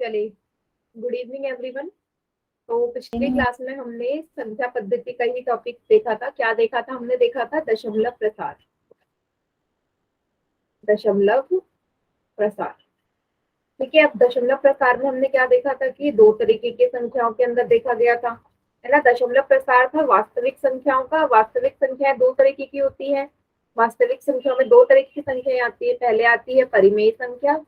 चले। Good evening everyone. तो पिछली क्लास में हमने संख्या पद्धति का ही टॉपिक देखा था। क्या देखा था? हमने देखा था दशमलव प्रसार। दशमलव प्रसार, ठीक है। अब दशमलव प्रसार में हमने क्या देखा था कि दो तरीके की संख्याओं के अंदर देखा गया था, है ना। दशमलव प्रसार था वास्तविक संख्याओं का। वास्तविक संख्याएं दो तरीके की होती है। वास्तविक संख्याओं में दो तरीके की संख्याएं आती है। पहले आती है परिमेय संख्या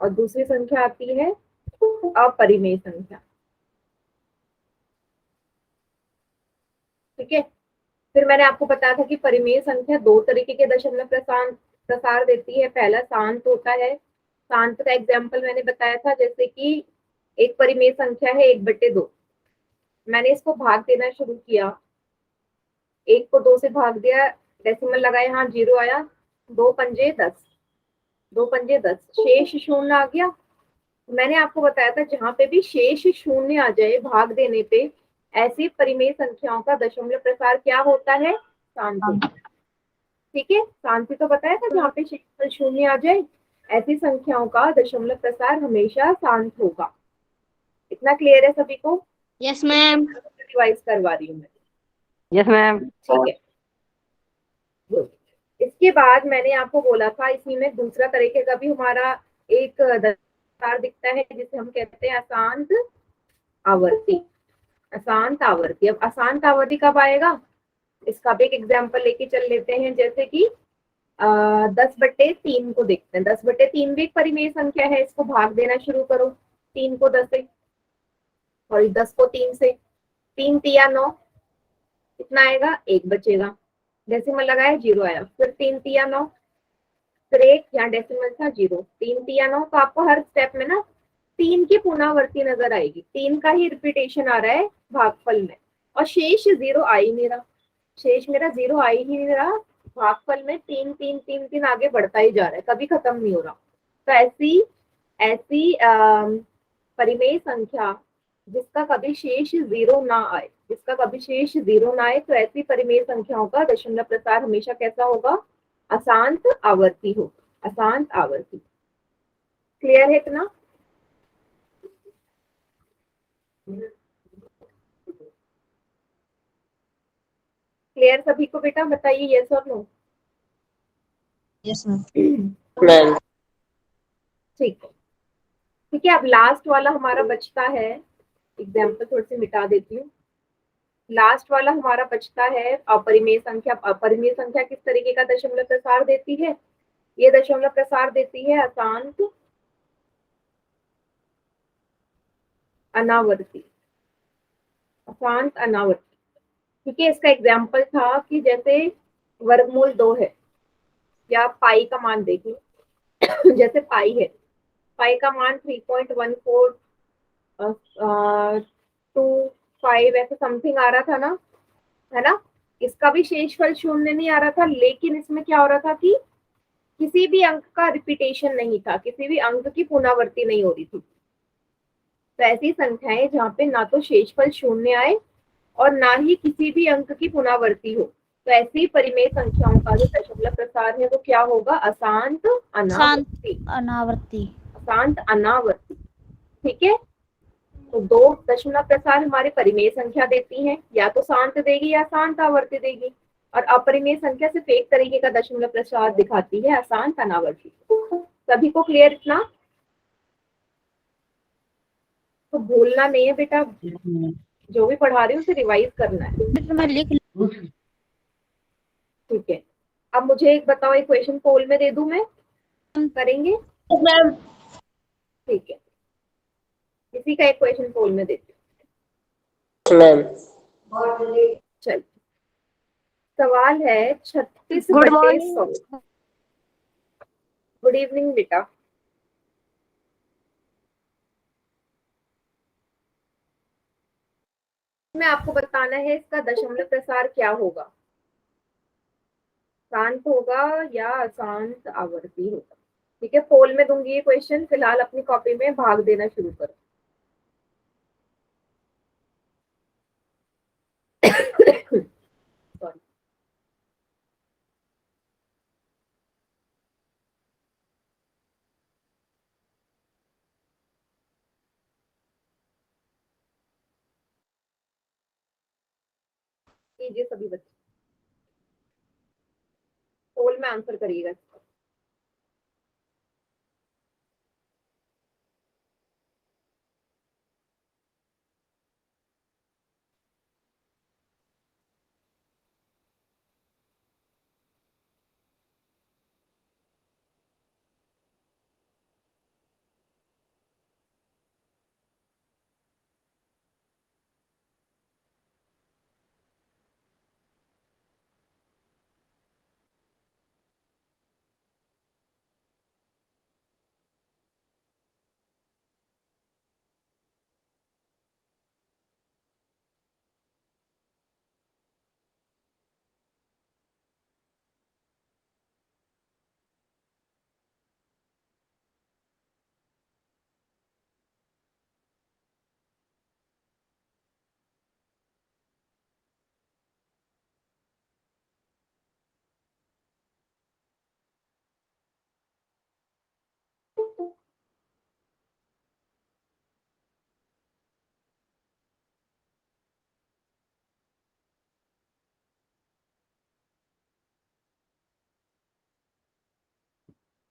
और दूसरी संख्या आती है अपरिमेय संख्या, ठीक है। फिर मैंने आपको बताया था कि परिमेय संख्या दो तरीके के दशमलव प्रसार देती है। पहला शांत होता है। शांत का एग्जाम्पल मैंने बताया था, जैसे कि एक परिमेय संख्या है 1/2। मैंने इसको भाग देना शुरू किया, एक को 2 से भाग दिया, डेसिमल लगाया, हाँ 0 आया। 2 पंजे 10, 2 पंजे 10, शेष शून्य आ गया। मैंने आपको बताया था जहां पे भी शेष शून्य आ जाए भाग देने पे, ऐसी परिमेय संख्याओं का दशमलव प्रसार क्या होता है? शांत होता है, ठीक है। शांति तो बताया था, जहाँ पे शेष शून्य आ जाए ऐसी संख्याओं का दशमलव प्रसार हमेशा शांत होगा। इतना क्लियर है सभी को? Yes ma'am. रिवाइज करवा रही हूँ मैं। Yes ma'am. ठीक है, गुड। इसके बाद मैंने आपको बोला था इसी में दूसरा तरीके का भी हमारा एक प्रसार दिखता है, जिसे हम कहते हैं अशांत आवर्ती। अशांत आवर्ती। अब अशांत आवर्ती कब आएगा, इसका भी एक एग्जाम्पल लेके चल लेते हैं। जैसे कि 10/3 को देखते हैं। 10/3 भी एक परिमेय संख्या है। इसको भाग देना शुरू करो, 3 को 10 से और 10 को 3 से। 3 तिया 9, कितना आएगा? 1 बचेगा। डेसिमल लगाया, 0 आया। फिर 3 तिया 9, फिर 1, यहाँ डेसिमल था 0। 3 तिया 9, तो आपको हर स्टेप में ना 3 की पुनरावृत्ति नजर आएगी। 3 का ही रिपीटेशन आ रहा है भागफल में, और शेष 0 आ ही नहीं रहा। शेष मेरा 0 आ ही नहीं रहा। भागफल में 3 3 3 3 आगे बढ़ता ही जा रहा है, कभी खत्म नहीं हो रहा। तो ऐसी ऐसी परिमेय संख्या जिसका कभी शेष 0 ना आए, जिसका कभी शेष 0 ना आए, तो ऐसी परिमेय संख्याओं का दशमलव प्रसार हमेशा कैसा होगा? अशांत आवर्ती होगा। अशांत आवर्ती। क्लियर है इतना? क्लियर सभी को? बेटा बताइए यस और नो। Yes ma'am. मैम ठीक है, ठीक है। अब लास्ट वाला हमारा बचता है, एग्जाम्पल थोड़ी सी मिटा देती हूँ। लास्ट वाला हमारा बचता है अपरिमेय संख्या। अपरिमेय संख्या किस तरीके का दशमलव प्रसार देती है? ये दशमलव प्रसार देती है अशांत अनावर्ती। अशांत अनावर्ती, ठीक है। इसका एग्जाम्पल था कि जैसे वर्गमूल 2 है, या पाई का मान देखिए। जैसे पाई है, पाई का मान 3.1425 ऐसे समथिंग आ रहा था ना, है ना। इसका भी शेषफल शून्य नहीं आ रहा था, लेकिन इसमें क्या हो रहा था कि किसी भी अंक का रिपीटेशन नहीं था, किसी भी अंक की पुनरावृत्ति नहीं हो रही थी। तो ऐसी संख्याएं जहाँ पे ना तो शेषफल शून्य आए और ना ही किसी भी अंक की पुनरावृत्ति हो, तो ऐसी परिमेय संख्याओं का जो दशमलव प्रसार है वो क्या होगा? अशांत अनावर्ती। अनावर्ती। अशांत अनावर्ती, ठीक है। तो दो दशमलव प्रसार हमारे परिमेय संख्या देती हैं, या तो शांत देगी या शांत आवर्ती देगी। और अपरिमेय संख्या सिर्फ एक तरीके का दशमलव प्रसार दिखाती है, अशांत अनावर्ती। सभी को क्लियर इतना? तो भूलना नहीं है बेटा, जो भी पढ़ा रही हूँ उसे रिवाइज करना है। मैं लिख ठीक है, अब मुझे एक बताओ, इक्वेशन पोल में दे दूं मैं? करेंगे? मैम। ठीक है, इसी का इक्वेशन पोल में देती मैम हूँ। चल, सवाल है 36/100। Good morning. गुड इवनिंग बेटा। मैं आपको बताना है इसका दशमलव प्रसार क्या होगा, शांत होगा या अशांत आवर्ती होगा। ठीक है, पोल में दूंगी ये क्वेश्चन। फिलहाल अपनी कॉपी में भाग देना शुरू करो। सॉरी। कीजिए सभी बच्चे, पोल में आंसर करिएगा।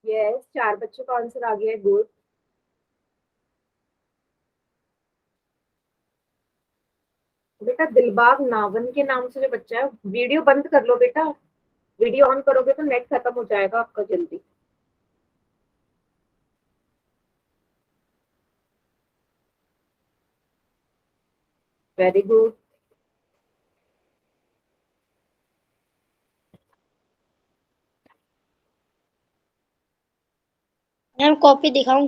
यस, 4 बच्चों का आंसर आ गया है, गुड। बेटा दिलबाग नावन के नाम से जो बच्चा है, वीडियो बंद कर लो बेटा, वीडियो ऑन करोगे तो नेट खत्म हो जाएगा आपका जल्दी। Very good. मैम कॉपी दिखाऊं?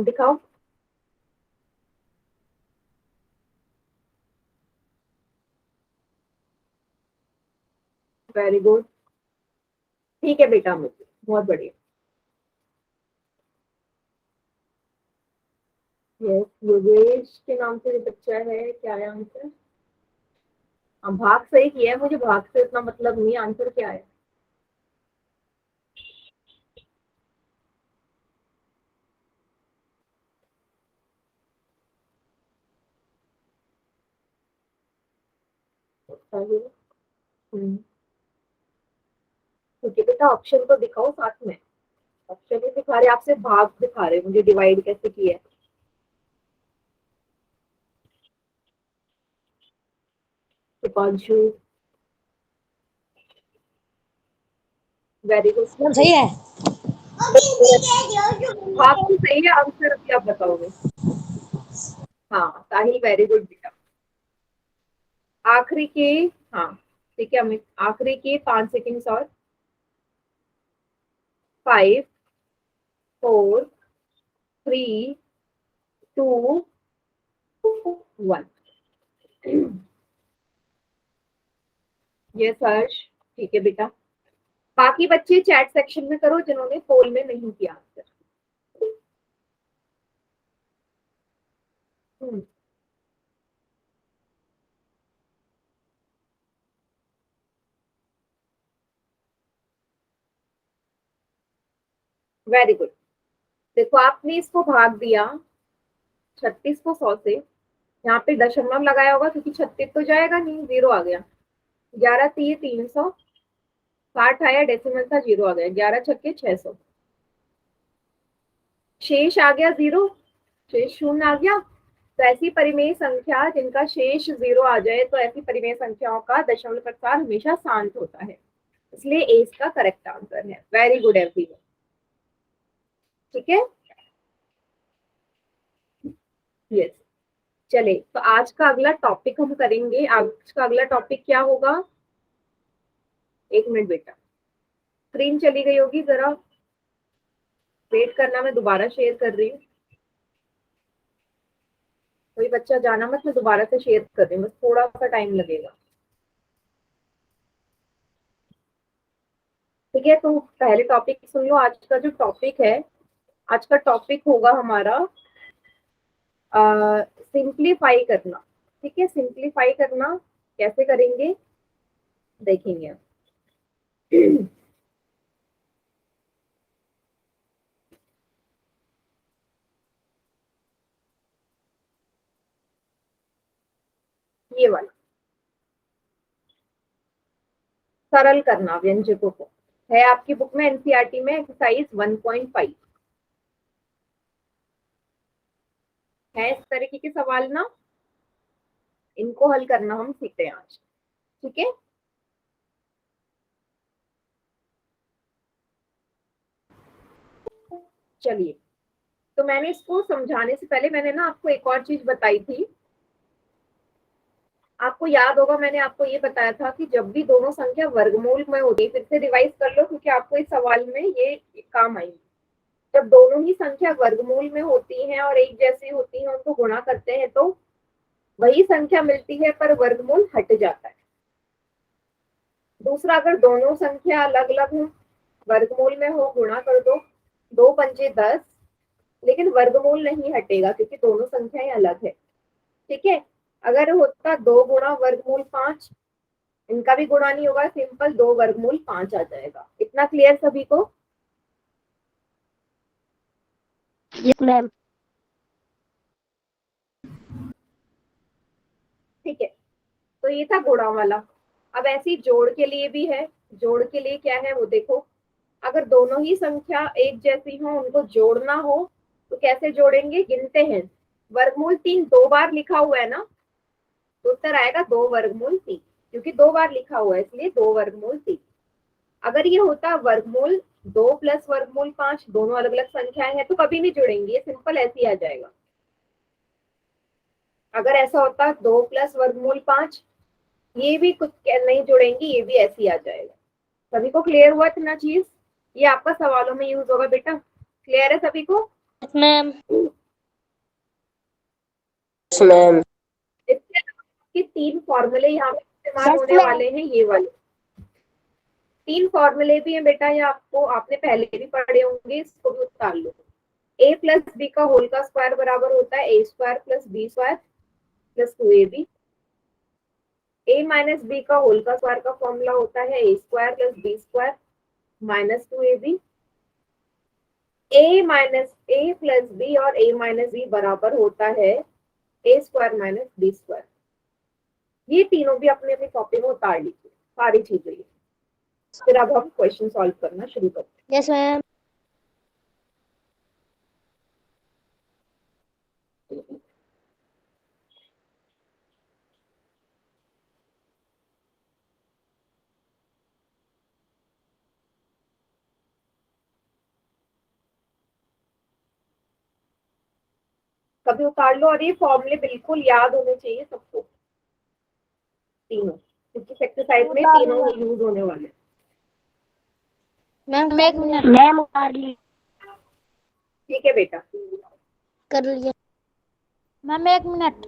दिखाओ। वेरी गुड, ठीक है बेटा, मुझे बहुत बढ़िया। यस, योगेश के नाम से जो बच्चा है, क्या है आंसर? हाँ, भाग सही किया है, मुझे भाग से इतना मतलब नहीं, आंसर क्या है? हम्म, ठीक है बेटा, ऑप्शन तो दिखाओ साथ में। ऑप्शन ही दिखा रहे, आपसे भाग दिखा रहे, मुझे डिवाइड कैसे किया है। Deepanshu, very good. मैम सही है। भाग तो सही है आंसर, अभी आप बताओगे। हाँ साहिल, वेरी गुड बेटा। आखिरी के, हाँ ठीक है अमित, आखिरी के 5 सेकेंड्स और। 5, 4, 3, 2, 1। ये सर्च, ठीक है बेटा। बाकी बच्चे चैट सेक्शन में करो जिन्होंने पोल में नहीं किया आंसर। Very good. देखो आपने इसको भाग दिया 36 को 100 से, यहाँ पे दशमलव लगाया होगा क्योंकि 36 तो जाएगा नहीं, 0 आ गया। 11 3 300, 60 आया, डेसिमल था, 0 आ गया। 11 छक्के 600, शेष आ गया 0, शेष शून्य आ गया। तो ऐसी परिमेय संख्या जिनका शेष 0 आ जाए, तो ऐसी परिमेय संख्याओं का दशमलव प्रकार हमेशा शांत होता है, इसलिए ए इसका करेक्ट आंसर है। वेरी गुड एवरीवन, ठीक है। यस, चले तो आज का अगला टॉपिक हम करेंगे। आज का अगला टॉपिक क्या होगा? एक मिनट बेटा, स्क्रीन चली गई होगी, जरा वेट करना, मैं दोबारा शेयर कर रही हूँ। कोई बच्चा जाना मत, मैं दोबारा से शेयर कर रही हूँ, बस थोड़ा सा टाइम लगेगा। ठीक है, तो पहले टॉपिक सुन लो। आज का जो टॉपिक है, आज का टॉपिक होगा हमारा सिंप्लीफाई करना। ठीक है, सिंप्लीफाई करना कैसे करेंगे देखेंगे। ये वाला सरल करना व्यंजकों को। है आपकी बुक में एनसीईआरटी में एक्सरसाइज 1.5 है इस तरीके के सवाल ना, इनको हल करना हम सीखते हैं आज। ठीक है, चलिए। तो मैंने इसको समझाने से पहले मैंने ना आपको एक और चीज बताई थी। आपको याद होगा मैंने आपको ये बताया था कि जब भी दोनों संख्या वर्गमूल में होती है, फिर से रिवाइज कर लो क्योंकि आपको इस सवाल में ये काम आएगी। जब दोनों ही संख्या वर्गमूल में होती हैं और एक जैसी होती हैं, उनको गुणा करते हैं तो वही संख्या मिलती है पर वर्गमूल हट जाता है। दूसरा, अगर दोनों संख्या अलग अलग हो, वर्गमूल में हो, गुणा कर दो, 2 पंजे 10, लेकिन वर्गमूल नहीं हटेगा क्योंकि दोनों संख्याएं अलग है। ठीक है, अगर होता 2 गुणा वर्गमूल 5, इनका भी गुणा नहीं होगा, सिंपल 2 वर्गमूल 5 आ जाएगा। इतना क्लियर सभी को? Yes ma'am. ठीक है, तो ये था गुणा वाला। अब ऐसे ही जोड़ के लिए भी है। जोड़ के लिए क्या है वो देखो। अगर दोनों ही संख्या एक जैसी हो, उनको जोड़ना हो तो कैसे जोड़ेंगे? गिनते हैं। वर्गमूल 3 2 बार लिखा हुआ है ना, तो उत्तर आएगा 2 वर्गमूल 3, क्योंकि 2 बार लिखा हुआ है इसलिए 2 वर्गमूल 3। अगर ये होता वर्गमूल 2 प्लस वर्गमूल 5, दोनों अलग अलग संख्याएं हैं, तो कभी नहीं जुड़ेंगे, ये सिंपल ऐसे ही आ जाएगा। अगर ऐसा होता 2 प्लस वर्गमूल 5, ये भी कुछ नहीं जुड़ेंगी, ये भी ऐसे ही आ जाएगा। सभी को क्लियर हुआ इतना चीज? ये आपका सवालों में यूज होगा बेटा। क्लियर है सभी को? Yes ma'am. Yes ma'am. इसके 3 फॉर्मूले यहाँ पे इस्तेमाल Yes, होने ma'am. वाले हैं, ये वाले 3 फॉर्मूले भी हैं बेटा, ये आपको आपने पहले भी पढ़े होंगे, इसको भी उतार लो। a प्लस बी का होल का स्क्वायर बराबर होता है a square plus B square plus 2ab। a minus B का होल का स्क्वायर का फॉर्मूला होता है a square plus B square minus 2ab। a minus a plus B और a माइनस बी बराबर होता है a square minus B square. ये तीनों भी अपने अपनी कॉपी में उतार लीजिए, सारी चीजें। फिर अब हम क्वेश्चन सॉल्व करना शुरू करते हैं। Yes ma'am. कभी उतार लो, और ये फॉर्मूले बिल्कुल याद होने चाहिए सबको, तीनों, क्योंकि एक्सरसाइज में तीनों यूज होने वाले। मैम एक मिनट। मैम उतार ली। ठीक है बेटा, कर लिया। मैम एक मिनट।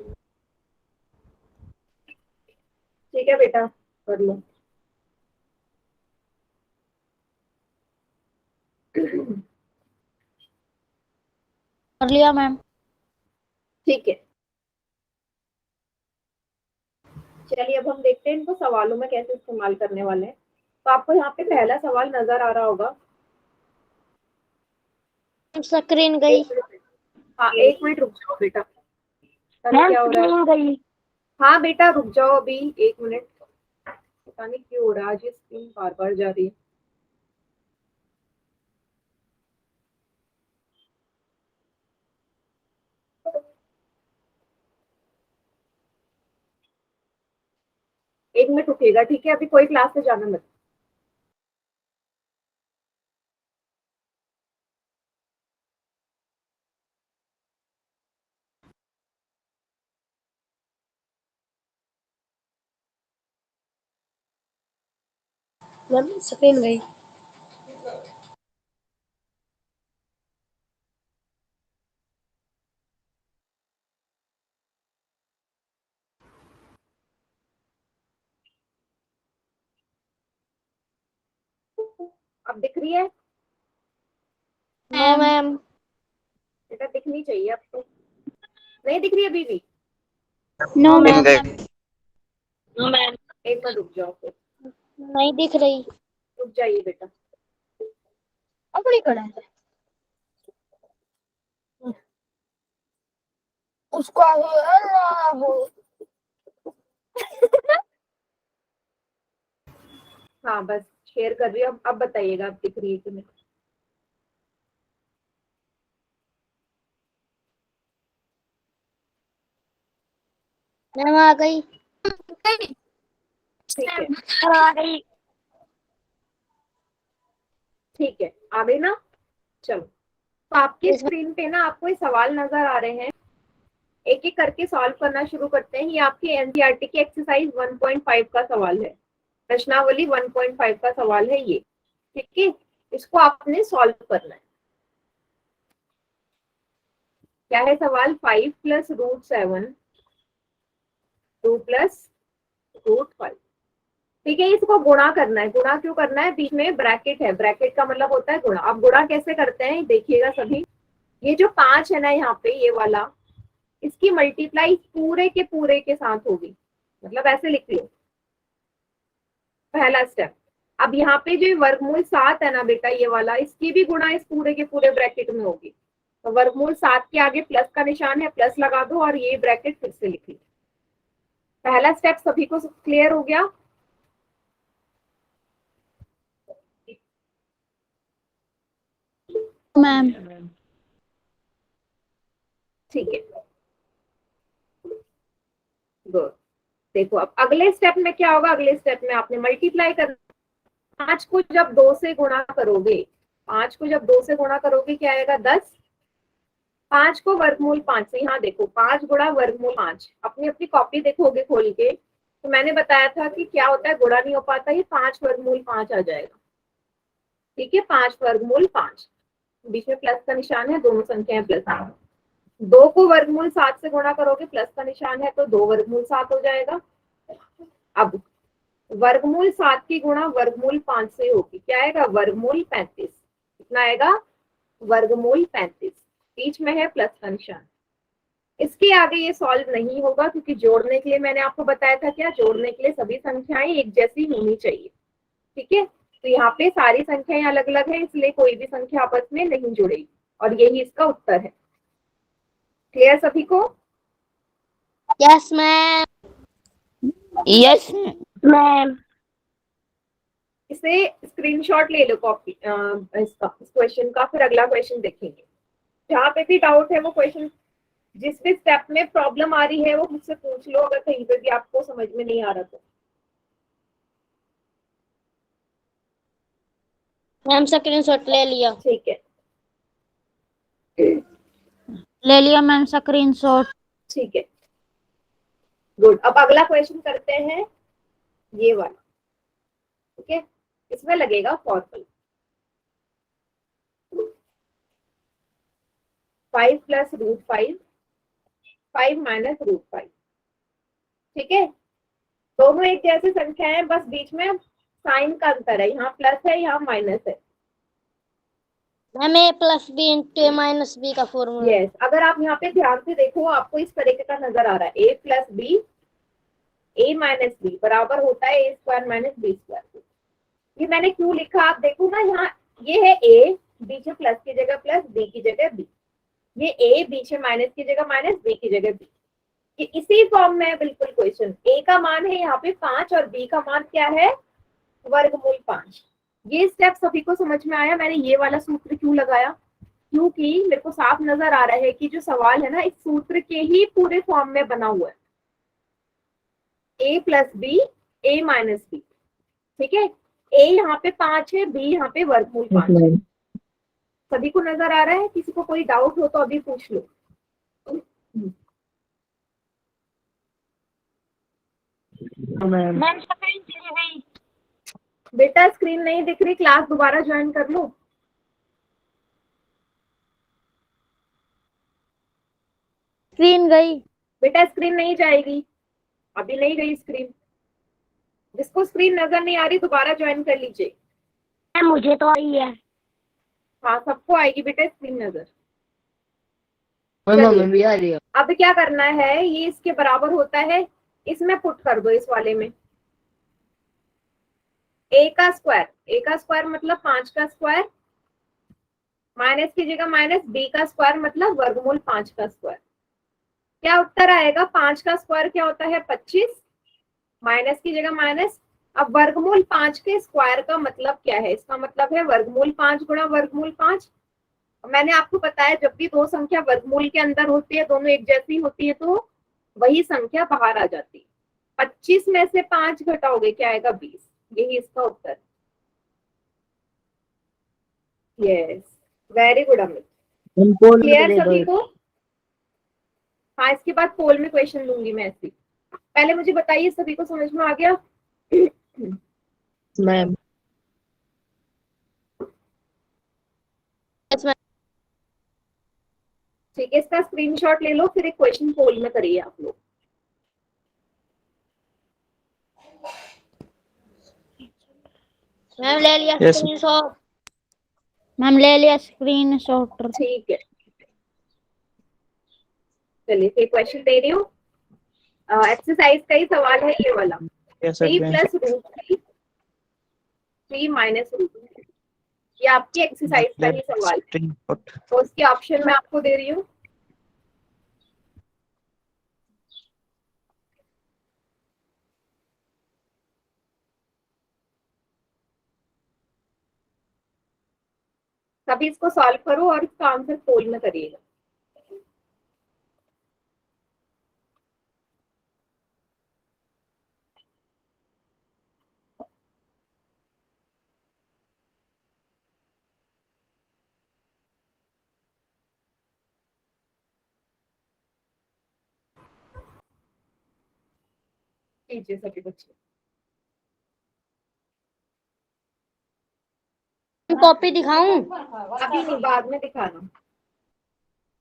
ठीक है बेटा, कर लो। कर लिया मैम। ठीक है, चलिए अब हम देखते हैं इनको सवालों में कैसे इस्तेमाल करने वाले हैं। तो आपको यहाँ पे पहला सवाल नजर आ रहा होगा। स्क्रीन गई। हाँ 1 मिनट रुक जाओ बेटा, पता मैम क्या हो रहा है। स्क्रीन गई। हाँ बेटा रुक जाओ अभी 1 मिनट, पता नहीं क्यों हो रहा है, आज ये स्क्रीन बार बार जा रही है। एक मिनट रुकेगा, ठीक है? अभी कोई क्लास में जाना मत। मैम स्क्रीन गई। अब दिख रही है नो मैम। बेटा? दिखनी चाहिए अब तो। नहीं दिख रही अभी भी? No ma'am. No ma'am. 1 minute रुक जाओ फिर, नहीं दिख रही। रुक जाइए बेटा। अपनी कड़ा है। उसको हाँ बस शेयर कर रही हूँ। अब बताइएगा, अब दिख रही है कि नहीं? मैम आ गई। ठीक है, आ गई। ठीक है, आ गई ना? चलो, तो आपकी स्क्रीन पे ना आपको ये सवाल नजर आ रहे हैं, एक एक करके सॉल्व करना शुरू करते हैं। ये आपके एनसीईआरटी की एक्सरसाइज 1.5 का सवाल है, प्रश्नावली 1.5 का सवाल है ये। ठीक है, इसको आपने सॉल्व करना है। क्या है सवाल? 5 + √7 2 + √5। ठीक है, इसको गुणा करना है। गुणा क्यों करना है? बीच में ब्रैकेट है, ब्रैकेट का मतलब होता है गुणा। अब गुणा कैसे करते हैं देखिएगा सभी। ये जो 5 है ना यहाँ पे, ये वाला, इसकी मल्टीप्लाई पूरे के साथ होगी, मतलब ऐसे लिख लो, पहला स्टेप। अब यहाँ पे जो वर्गमूल 7 है ना बेटा, ये वाला, इसकी भी गुणा इस पूरे के पूरे ब्रैकेट में होगी। तो वर्गमूल 7 के आगे प्लस का निशान है, प्लस लगा दो और ये ब्रैकेट फिर से लिख लो। पहला स्टेप सभी को क्लियर हो गया? मैम ठीक है, गुड। देखो अब अगले स्टेप में क्या होगा? अगले स्टेप में आपने मल्टीप्लाई करना। 5 को जब 2 से गुणा करोगे, 5 को जब 2 से गुणा करोगे क्या आएगा? 10। 5 को वर्गमूल 5 से, यहाँ देखो 5 गुणा वर्गमूल 5, अपनी अपनी कॉपी देखोगे खोल के, तो मैंने बताया था कि क्या होता है, गुणा नहीं हो पाता, ये 5 वर्गमूल 5 आ जाएगा। ठीक है, 5 वर्गमूल 5, बीच में प्लस का निशान है, दोनों संख्याएं प्लस है। 2 को वर्गमूल 7 से गुणा करोगे, प्लस का निशान है, तो 2 वर्गमूल 7 हो जाएगा। अब वर्गमूल 7 की गुणा वर्गमूल 5 से होगी, क्या आएगा? वर्गमूल 35। कितना आएगा? वर्गमूल 35। बीच में है प्लस का निशान। इसके आगे ये सॉल्व नहीं होगा, क्योंकि जोड़ने के लिए मैंने आपको बताया था, क्या जोड़ने के लिए सभी संख्याएं एक जैसी होनी चाहिए। ठीक है, तो यहाँ पे सारी संख्याएं अलग अलग है, इसलिए कोई भी संख्या आपस में नहीं जुड़ेगी, और यही इसका उत्तर है। क्लियर सभी को? Yes ma'am. Yes ma'am. इसे स्क्रीनशॉट ले लो कॉपी इसका, इस क्वेश्चन का, फिर अगला क्वेश्चन देखेंगे। जहाँ पे भी डाउट है वो क्वेश्चन, जिस भी स्टेप में प्रॉब्लम आ रही है वो मुझसे पूछ लो, अगर कहीं पे भी आपको समझ में नहीं आ रहा तो। मैम स्क्रीनशॉट ले लिया। ठीक है, ले लिया मैम स्क्रीनशॉट। ठीक है, गुड। अब अगला क्वेश्चन करते हैं, ये वाला। ठीक है, इसमें लगेगा फॉर्मूला 5 + √5, 5 - √5। ठीक है, दोनों एक जैसी संख्या है, बस बीच में साइन का अंतर है, यहाँ प्लस है, यहाँ माइनस है। मैम A+B × A-B का फॉर्मूला। यस, अगर आप यहाँ पे ध्यान से देखो, आपको इस तरीके का नजर आ रहा है, A + B, A - B बराबर होता है A² - B²। ये मैंने क्यों लिखा आप देखो ना, यहाँ ये है A, बीच में प्लस की जगह प्लस, B की जगह B। ये A बीच में माइनस की जगह माइनस, B की जगह B। ये इसी फॉर्म में है बिल्कुल क्वेश्चन। A का मान है यहाँ पे 5 और B का मान क्या है? वर्गमूल 5। ये स्टेप सभी को समझ में आया? मैंने ये वाला सूत्र क्यों लगाया? क्योंकि मेरे को साफ नजर आ रहा है कि जो सवाल है ना, इस सूत्र के ही पूरे फॉर्म में बना हुआ है, A + B, A - B। ठीक है, A यहाँ पे 5 है, B यहाँ पे वर्गमूल 5 है। सभी को नजर आ रहा है? किसी को कोई डाउट हो तो अभी पूछ लो। मैम स्क्रीन चली गई। बेटा स्क्रीन नहीं दिख रही, क्लास दोबारा ज्वाइन कर लो। स्क्रीन गई। बेटा स्क्रीन नहीं जाएगी, अभी नहीं गई स्क्रीन। जिसको स्क्रीन नजर नहीं आ रही दोबारा ज्वाइन कर लीजिए। मैम मुझे तो आई है। हाँ, सबको आएगी बेटा स्क्रीन नजर। मम्मी भी आ रही है। अब क्या करना है, ये इसके बराबर होता है, इसमें पुट कर दो, इस वाले में A का स्क्वायर, A का स्क्वायर मतलब 5 का स्क्वायर, माइनस की जगह माइनस, B का स्क्वायर मतलब वर्गमूल 5 का स्क्वायर। क्या उत्तर आएगा? 5 का स्क्वायर क्या होता है? 25, माइनस की जगह माइनस, अब वर्गमूल 5 के स्क्वायर का मतलब क्या है? इसका मतलब है वर्गमूल 5 गुणा वर्गमूल 5। मैंने आपको बताया जब भी दो संख्या वर्गमूल के अंदर होती है, दोनों एक जैसी होती है, तो वही संख्या बाहर आ जाती है। 25 में से 5 घटाओगे क्या आएगा? 20। यही इसका उत्तर। Yes, very good Amit. Clear सभी को? हाँ, इसके बाद पोल में क्वेश्चन दूंगी मैं ऐसे। पहले मुझे बताइए सभी को समझ में आ गया? मैम। Yes, ma'am. ठीक है, इसका स्क्रीनशॉट ले लो, फिर एक क्वेश्चन पोल में करिए आप लोग। मैम ले लिया Yes. स्क्रीनशॉट। मैम ले लिया स्क्रीनशॉट। ठीक है, चलिए फिर क्वेश्चन दे रही हूँ। एक्सरसाइज का ही सवाल है ये वाला। Yes, 3 ma'am. Plus root 3 minus root 3, ये आपकी एक्सरसाइज का ही सवाल है। तो उसके ऑप्शन मैं आपको दे रही हूँ। सभी इसको सॉल्व करो और इसका आंसर पोल में करिएगा। कीजिए सभी बच्चे। कॉपी दिखाऊं? अभी नहीं, बाद में दिखाना,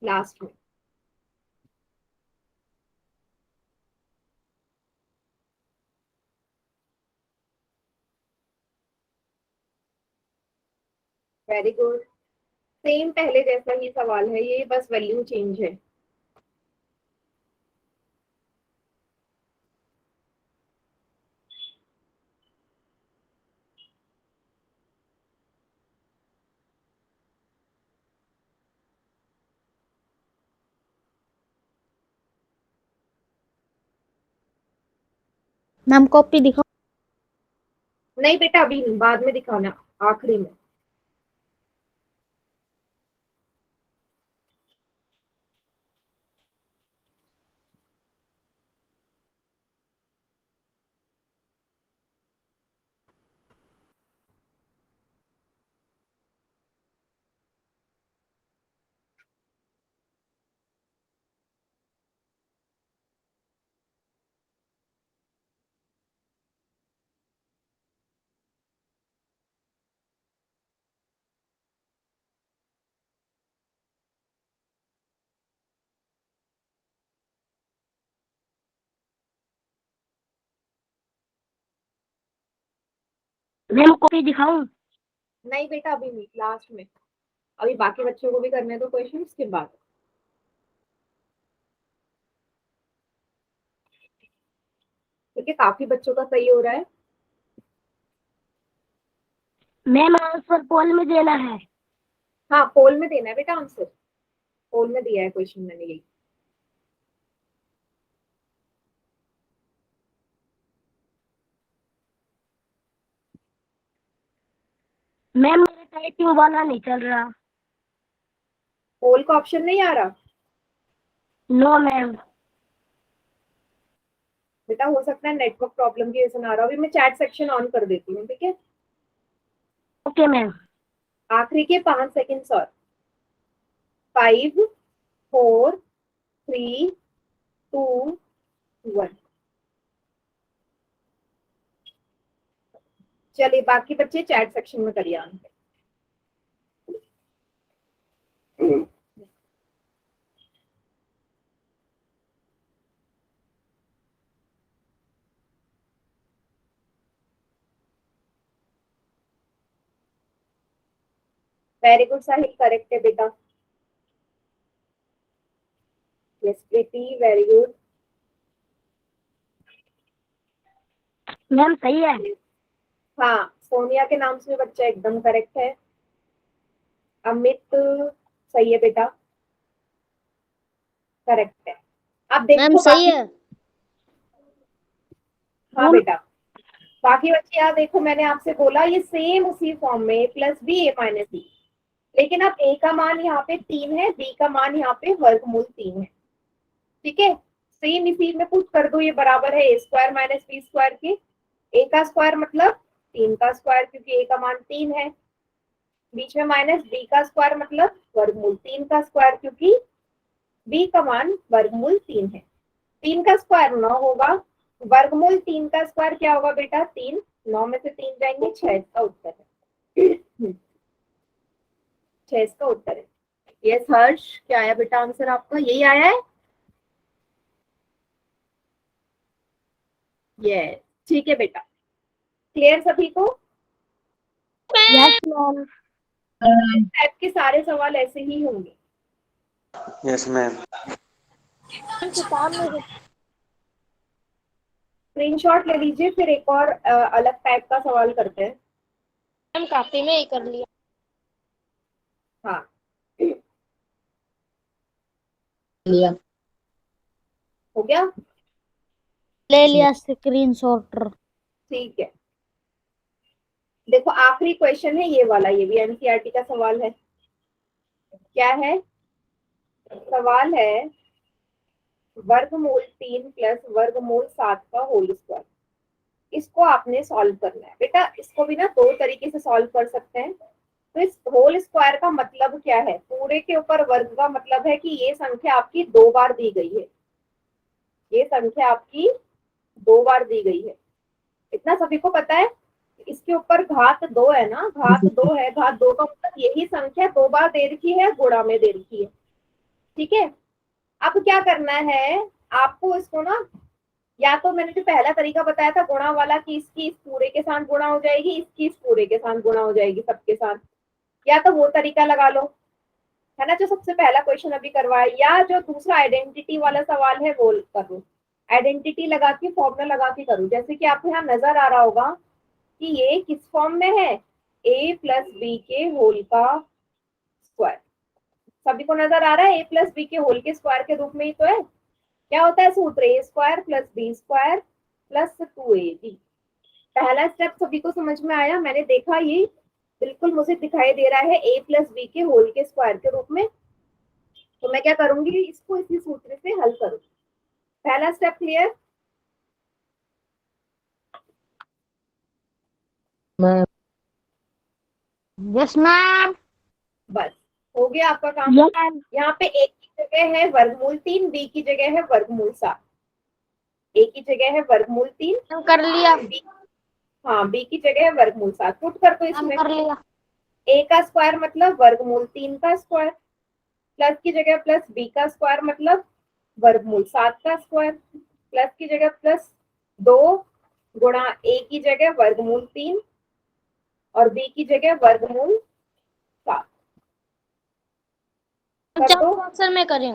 लास्ट में। Very good. सेम पहले जैसा ही सवाल है ये, बस वैल्यू चेंज है। मैम कॉपी दिखाओ। नहीं बेटा, अभी नहीं, बाद में दिखाना, आखिरी में। मैम कॉपी दिखाऊं? नहीं बेटा, अभी नहीं, लास्ट में। अभी बाकी बच्चों को भी करने दो क्वेश्चन, उसके बाद। ठीक है, काफी बच्चों का सही हो रहा है। मैम आंसर पोल में देना है। हाँ, पोल में देना है बेटा आंसर। पोल में दिया है क्वेश्चन मैंने यही। मैम मेरे टाइपिंग वाला नहीं चल रहा। पोल का ऑप्शन नहीं आ रहा नो मैम। बेटा, हो सकता है नेटवर्क प्रॉब्लम की वजह से ना आ रहा हो। अभी मैं चैट सेक्शन ऑन कर देती हूँ, ठीक है? Okay ma'am. आखिरी के 5 सेकेंड्स और। 5, 4, 3, 2, 1। चलिए बाकी बच्चे चैट सेक्शन में करिए आंसर। वेरी गुड साहिल, करेक्ट है बेटा। यस प्रीति, वेरी गुड। मैम सही है। हाँ, सोनिया के नाम से बच्चा एकदम करेक्ट है। अमित सही है बेटा, करेक्ट है। अब मैम देखो सही बाकी। है। हाँ बेटा, बाकी बच्चे यार देखो, मैंने आपसे बोला ये सेम उसी फॉर्म में plus b a minus B, लेकिन अब ए का मान यहाँ पे 3 है, बी का मान यहाँ पे वर्गमूल 3 है। ठीक है, सेम इसी में पुट कर दो, ये बराबर है a square minus B square के। ए का स्क्वायर मतलब 3 का स्क्वायर, क्योंकि ए का मान 3 है, बीच में माइनस बी का स्क्वायर मतलब वर्गमूल 3 का स्क्वायर, क्योंकि बी का मान वर्गमूल 3 है। 3 का स्क्वायर 9 होगा, वर्गमूल 3 का स्क्वायर क्या होगा बेटा 3, 9 में से 3 जाएंगे 6 इसका उत्तर है। 6 इसका उत्तर है। यस हर्ष, क्या आया बेटा आंसर आपका, यही आया है। यस ठीक है बेटा, क्लियर सभी को। Yes ma'am. टाइप के सारे सवाल ऐसे ही होंगे। Yes ma'am. स्क्रीनशॉट ले लीजिए, फिर एक और अलग टाइप का सवाल करते हैं। मैम काफी में ही कर लिया। हाँ लिया। हो गया, ले लिया स्क्रीनशॉट। ठीक है। देखो आखिरी क्वेश्चन है ये वाला, ये भी एनसीईआरटी का सवाल है। क्या है सवाल है, वर्गमूल 3 प्लस वर्गमूल 7 का होल स्क्वायर। इसको आपने सॉल्व करना है बेटा। इसको भी ना दो तरीके से सॉल्व कर सकते हैं। तो इस होल स्क्वायर का मतलब क्या है, पूरे के ऊपर वर्ग का मतलब है कि ये संख्या आपकी 2 बार दी गई है, ये संख्या आपकी 2 बार दी गई है, इतना सभी को पता है। इसके ऊपर घात 2 है ना, घात 2 है, घात 2 का मतलब यही संख्या 2 बार दे रखी है, गुणा में दे रखी है। ठीक है, अब क्या करना है आपको, इसको ना, या तो मैंने जो पहला तरीका बताया था गुणा वाला कि इसकी इस पूरे के साथ गुणा हो जाएगी, इसकी इस पूरे के साथ गुणा हो जाएगी, सबके साथ, या तो वो तरीका लगा लो, है ना, जो सबसे पहला क्वेश्चन अभी करवाया, या जो दूसरा आइडेंटिटी वाला सवाल है वो करो। आइडेंटिटी लगा के फॉर्मूला लगा के करो। जैसे कि आपको यहाँ नजर आ रहा होगा कि ये किस फॉर्म में है, a प्लस बी के होल का स्क्वायर। सभी को नजर आ रहा है, a प्लस बी के होल के स्क्वायर के रूप में ही तो है। क्या होता है सूत्र, A square plus B square plus 2ab। पहला स्टेप सभी को समझ में आया, मैंने देखा ये बिल्कुल मुझे दिखाई दे रहा है a प्लस बी के होल के स्क्वायर के रूप में। तो मैं क्या करूंगी, इसको इसी सूत्र से हल करूंगी। पहला स्टेप क्लियर। Yes ma'am. बस हो गया आपका काम। यहाँ पे a की जगह है वर्गमूल 3, b की जगह है वर्गमूल 7। a की जगह है वर्गमूल 3 कर लिया। हाँ, b की जगह है वर्गमूल 7। पुट कर दो इसमें। कर लिया। a का स्क्वायर मतलब वर्गमूल 3 का स्क्वायर, प्लस की जगह प्लस b का स्क्वायर मतलब वर्गमूल 7 का स्क्वायर, प्लस की जगह प्लस 2 गुणा a की जगह वर्गमूल 3 और b की जगह वर्गमूल 7 कर दो। आंसर में करें।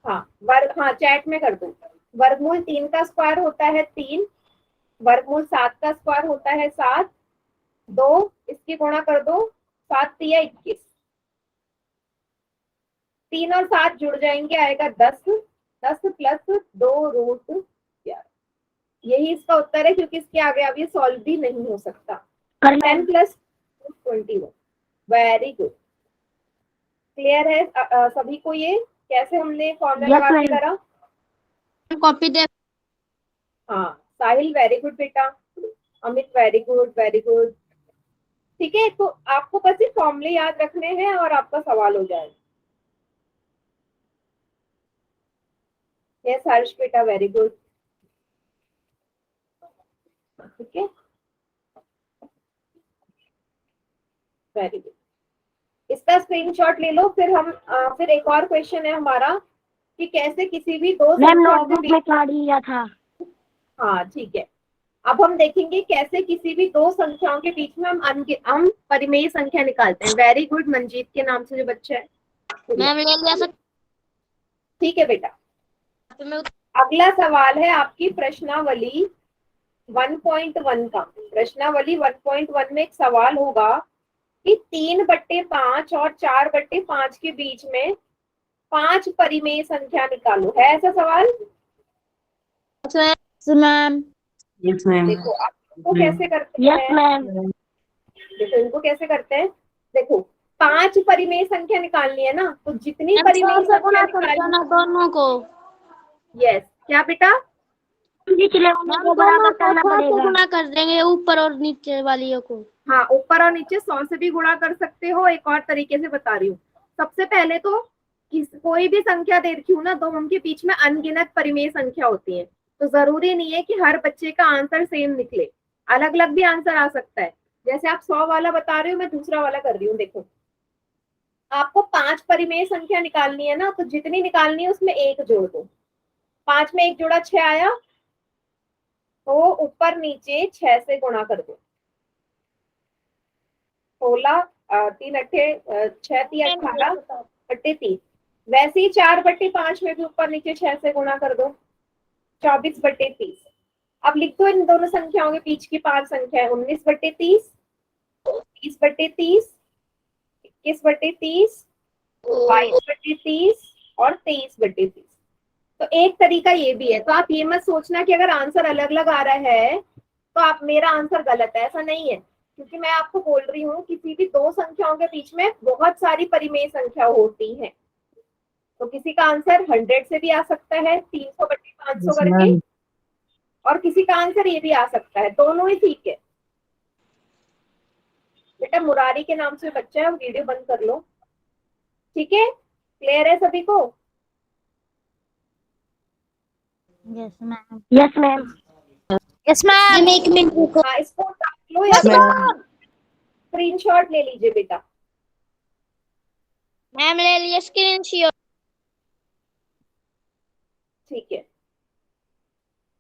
हाँ चैट में कर दो। वर्गमूल 3 का स्क्वायर होता है 3, वर्गमूल 7 का स्क्वायर होता है 7, 2 इसकी गुणा कर दो, 7 तिया 21, 3 और 7 जुड़ जाएंगे, आएगा 10, 10 प्लस 2 रूट 11। यही इसका उत्तर है, क्योंकि इसके आगे अब ये सॉल्व भी नहीं हो सकता। 10 प्लस 21। वेरी गुड, क्लियर है सभी को ये कैसे हमने फॉर्मूला लगा के करा। कॉपी दे। हाँ साहिल वेरी गुड बेटा, Amit very good very good. ठीक है, तो आपको बस ये फॉर्मूले याद रखने हैं और आपका सवाल हो जाएगा। यस हर्ष बेटा वेरी गुड। ठीक है, वेरी गुड, इसका स्क्रीनशॉट ले लो। फिर हम फिर एक और क्वेश्चन है हमारा कि कैसे किसी भी दो संख्याओं के बीच। हाँ ठीक है, अब हम देखेंगे कैसे किसी भी दो संख्याओं के बीच में हम परिमेय संख्या निकालते हैं। वेरी गुड, मंजीत के नाम से जो बच्चा है। मैम ले लिया। ठीक है बेटा, अगला सवाल है आपकी प्रश्नावली 1.1 का। प्रश्नावली 1.1 में एक सवाल होगा कि 3/5 और 4/5 के बीच में 5 परिमेय संख्या निकालो। है ऐसा सवाल? मैम। Yes ma'am. देखो इनको कैसे करते यस हैं? मैम। देखो इनको कैसे करते हैं, देखो 5 परिमेय संख्या निकालनी है ना, तो जितनी मैम परिमेय 100 से संख्या गुणा कर निकालनी, देना दोनों को। यस क्या बेटा? निचले वाले मैम को दोनों बराबर को करना 100 से पड़ेगा। गुणा कर देंगे, ऊपर और नीचे वालियों को। हाँ ऊपर और नीचे 100 से भी गुणा कर सकते हो। एक और तरीके से बता रही हूँ, सबसे पहले तो कोई भी संख्या दे रखी हूँ ना, तो उनके बीच में अनगिनत परिमेय संख्या होती है, तो जरूरी नहीं है कि हर बच्चे का आंसर सेम निकले, अलग अलग भी आंसर आ सकता है। जैसे आप 100 वाला बता रहे हो, मैं दूसरा वाला कर रही हूँ। देखो आपको 5 परिमेय संख्या निकालनी है ना, तो जितनी निकालनी है उसमें एक जोड़ दो। 5 में एक जोड़ा 6 आया, तो ऊपर नीचे 6 से गुणा कर दो। 16 3 अट्ठे 6 3 18 बट्टे 30। वैसे ही 4/5 में भी ऊपर नीचे 6 से गुणा कर दो, 24/30। अब लिख दो इन दोनों संख्याओं के बीच की 5 संख्या है, 19/30, 20/30, 21/30, 22/30 और 23/30। तो एक तरीका ये भी है, तो आप ये मत सोचना कि अगर आंसर अलग अलग आ रहा है तो आप मेरा आंसर गलत है, ऐसा नहीं है। क्योंकि मैं आपको बोल रही हूँ किसी भी दो संख्याओं के बीच में बहुत सारी परिमेय संख्या होती है, तो किसी का आंसर 100 से भी आ सकता है, 300/500 करके, और किसी का आंसर ये भी आ सकता है, दोनों ही ठीक है। बेटा मुरारी के नाम से बच्चा है, वीडियो बंद कर लो, ठीक है? क्लियर है सभी को? Yes ma'am. Yes ma'am. Yes ma'am. एक मिनट रुको। हाँ इसको उतार लो या स्क्रीनशॉट ले लीजिए बेटा। मैम ले लिया स्क्रीनशॉट। ठीक है,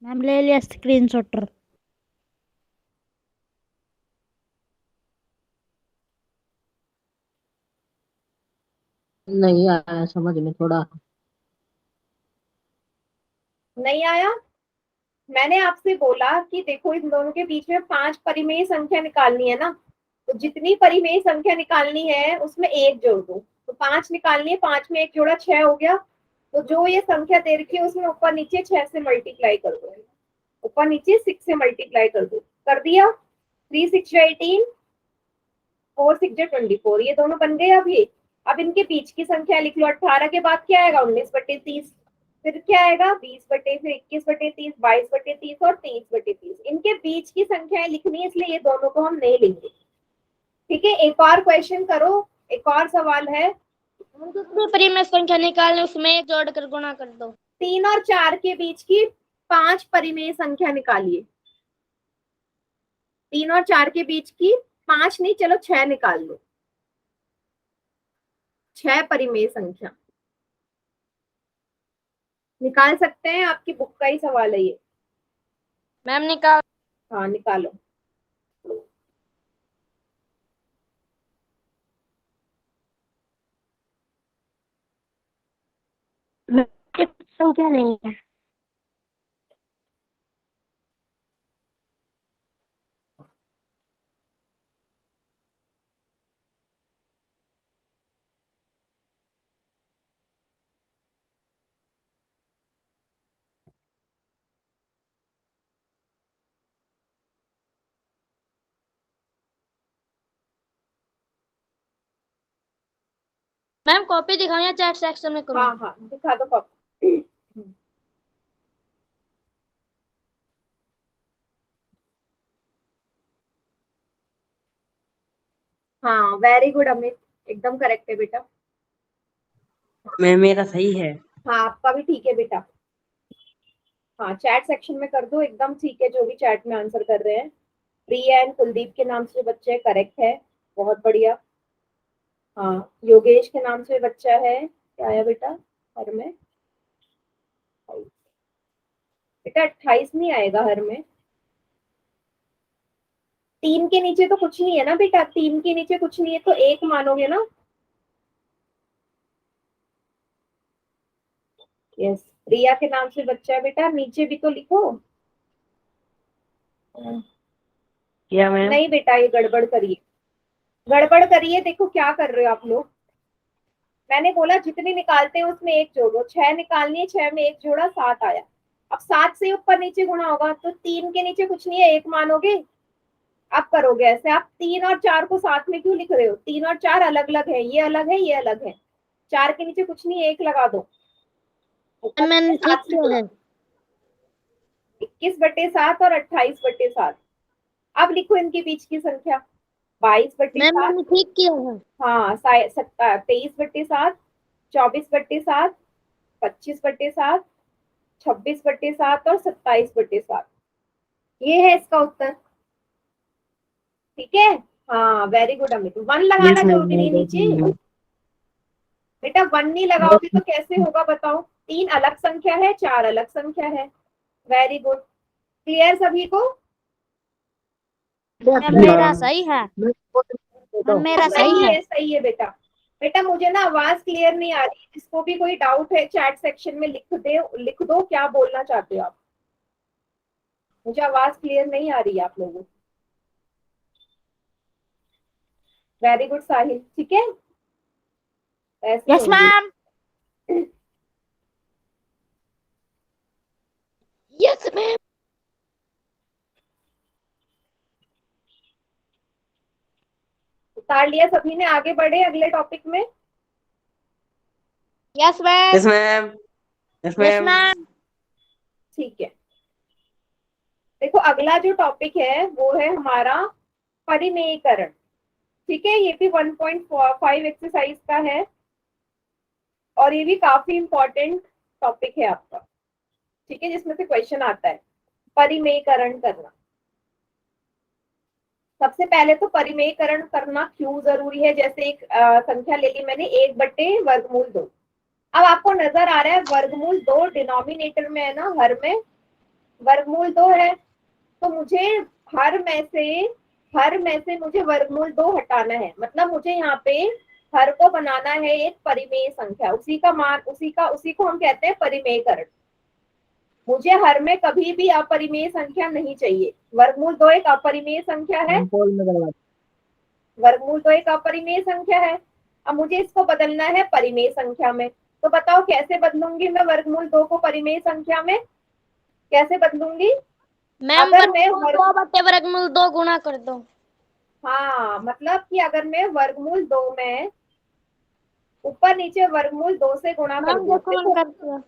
मैम ले लिया स्क्रीनशॉट। नहीं आया समझ में थोड़ा। नहीं आया? मैंने आपसे बोला कि देखो इन दोनों के बीच में 5 परिमेय संख्या निकालनी है ना, तो जितनी परिमेय संख्या निकालनी है उसमें एक जोड़ दो। तो 5 निकालनी है, 5 में एक जोड़ा 6 हो गया, तो जो ये संख्या दे रखी है उसमें ऊपर नीचे 6 से मल्टीप्लाई कर दो, ऊपर नीचे 6 से मल्टीप्लाई कर दो। कर दिया? 3 6 18, 4 6 24, ये दोनों बन गए। अब इनके बीच की संख्या लिख लो। 18 के बाद क्या आएगा? 19/30। फिर क्या आएगा? 20/, फिर 21/30, 22/30 और 23/30। इनके बीच की संख्याएं लिखनी है, इसलिए ये दोनों को हम नहीं लेंगे। ठीक है, एक और क्वेश्चन करो, एक और सवाल है। दूसरी परिमेय संख्या निकालने, उसमें एक जोड़कर गुणा कर दो। 3 और 4 के बीच की 5 परिमेय संख्या निकालिए। 3 और 4 के बीच की 5 नहीं, चलो 6 निकाल लो। 6 परिमेय संख्या निकाल सकते हैं, आपकी बुक का ही सवाल है ये। मैम निकाल। हाँ निकालो। संख्या नहीं है। मैम कॉपी दिखाओ या चैट सेक्शन में करो। हाँ हाँ दिखा दो कॉपी। हाँ वेरी गुड अमित, एकदम करेक्ट है बेटा। मैं मेरा सही है। हाँ आपका भी ठीक है बेटा। हाँ चैट सेक्शन में कर दो, एकदम ठीक है जो भी चैट में आंसर कर रहे हैं। प्रिया एंड कुलदीप के नाम से बच्चे करेक्ट है, बहुत बढ़िया। हाँ योगेश के नाम से बच्चा है, क्या आया बेटा हर में? बेटा 28 नहीं आएगा हर में। 3 के नीचे तो कुछ नहीं है ना बेटा, 3 के नीचे कुछ नहीं है तो 1 मानोगे ना? यस, प्रिया के नाम से बच्चा है बेटा, नीचे भी तो लिखो। क्या मैम? नहीं बेटा ये गड़बड़ करिए, गड़बड़ करिए। देखो क्या कर रहे हो आप लोग, मैंने बोला जितनी निकालते हैं उसमें एक जोड़ो। 6 निकालनी है, 6 में एक जोड़ा 7 आया। अब 7 से ऊपर नीचे गुणा होगा तो 3 के नीचे कुछ नहीं है, 1 मानोगे। आप करोगे ऐसे, आप 3 और 4 को साथ में क्यों लिख रहे हो? 3 और 4 अलग अलग है, ये अलग है, ये अलग है। 4 के नीचे कुछ नहीं है, 1 लगा दो। मैंने ठीक किया है। 21/7 और 28/7। अब लिखो इनके बीच की संख्या। 22/7, मैंने ठीक किया है। हाँ 23/7, 24/7, 25/7, 26/7 और 27/7। ये है इसका उत्तर। ठीक है, हाँ वेरी गुड अमित। 1 लगाना यस मैम जरूरी नहीं नीचे मैं बेटा, 1 नहीं लगाओगे तो कैसे होगा बताओ? 3 अलग संख्या है, 4 अलग संख्या है। वेरी गुड, क्लियर सभी को? मेरा सही है। मेरा सही है। सही है बेटा। बेटा मुझे ना आवाज क्लियर नहीं आ रही, जिसको भी कोई डाउट है चैट सेक्शन में लिख दो क्या बोलना चाहते हो आप। मुझे आवाज क्लियर नहीं आ रही है आप लोगों की। वेरी गुड साहिल, ठीक है ऐसे यस होंगे। मैम। Yes ma'am. उतार लिया सभी ने, आगे बढ़े अगले टॉपिक में। Yes ma'am. Yes ma'am yes yes ma'am ma'am. ठीक है, देखो अगला जो टॉपिक है वो है हमारा परिमेयीकरण। ठीक है, ये भी 1.5 एक्सरसाइज का है और ये भी काफी इंपॉर्टेंट टॉपिक है आपका। ठीक है, जिसमें से क्वेश्चन आता है परिमेयीकरण करना। सबसे पहले तो परिमेयीकरण करना क्यों जरूरी है, जैसे एक संख्या ले ली मैंने 1/वर्गमूल 2। अब आपको नजर आ रहा है वर्गमूल 2 डिनोमिनेटर में है ना, हर में वर्गमूल 2 है, तो मुझे हर में से मुझे वर्गमूल 2 हटाना है। मतलब मुझे यहाँ पे हर को बनाना है एक परिमेय संख्या, उसी का मान उसी को हम कहते हैं परिमेयीकरण। मुझे हर में कभी भी अपरिमेय संख्या नहीं चाहिए। वर्गमूल 2 एक अपरिमेय संख्या है, पोल में करवा वर्गमूल 2 एक अपरिमेय संख्या है। अब मुझे इसको बदलना है परिमेय संख्या में, तो बताओ कैसे बदलूंगी मैं वर्गमूल 2 को परिमेय संख्या में? कैसे बदलूंगी? मैम अगर मैं वर्गमूल 2/वर्गमूल 2 गुणा कर दो। हाँ, मतलब कि अगर मैं वर्गमूल 2 में ऊपर नीचे वर्गमूल 2 से गुणा कर मैम दूं, देखो देखो करती हूँ।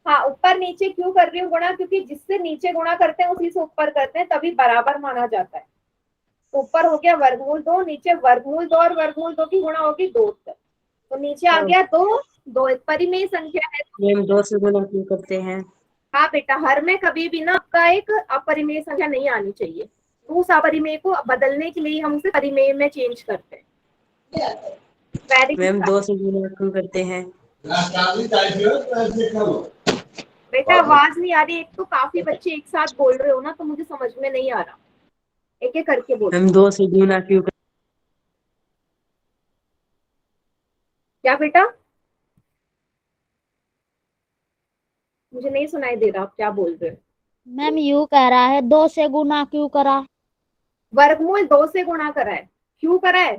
हाँ ऊपर नीचे क्यों कर रही हूँ गुणा, क्योंकि जिससे नीचे गुणा करते हैं उसी से ऊपर करते हैं, तभी बराबर माना जाता है। तो ऊपर हो गया वर्गमूल 2, नीचे वर्गमूल 2 और वर्गमूल 2 की गुणा होगी 2 तक, तो नीचे आ गया 2। 2 एक परिमेय संख्या है। मैम 2 से गुणा क्यों करते हैं? हाँ बेटा, हर में कभी भी ना आपका एक अपरिमेय संख्या नहीं आनी चाहिए, तो उस अपरिमेय को बदलने के लिए हम उसे परिमेय में चेंज करते हैं। वेरी मैम गुड 2 से गुणा क्यों करते हैं? बेटा, आवाज नहीं आ रही, एक तो काफी बच्चे एक साथ बोल रहे हो ना, तो मुझे समझ में नहीं आ रहा, एक एक करके बोलो। मैम 2 से गुणा क्यों क्या बेटा? मुझे नहीं सुनाई दे रहा आप क्या बोल रहे हो। मैम यू कह रहा है 2 से गुणा क्यों करा। वर्गमूल 2 से गुणा करा है, क्यों करा है?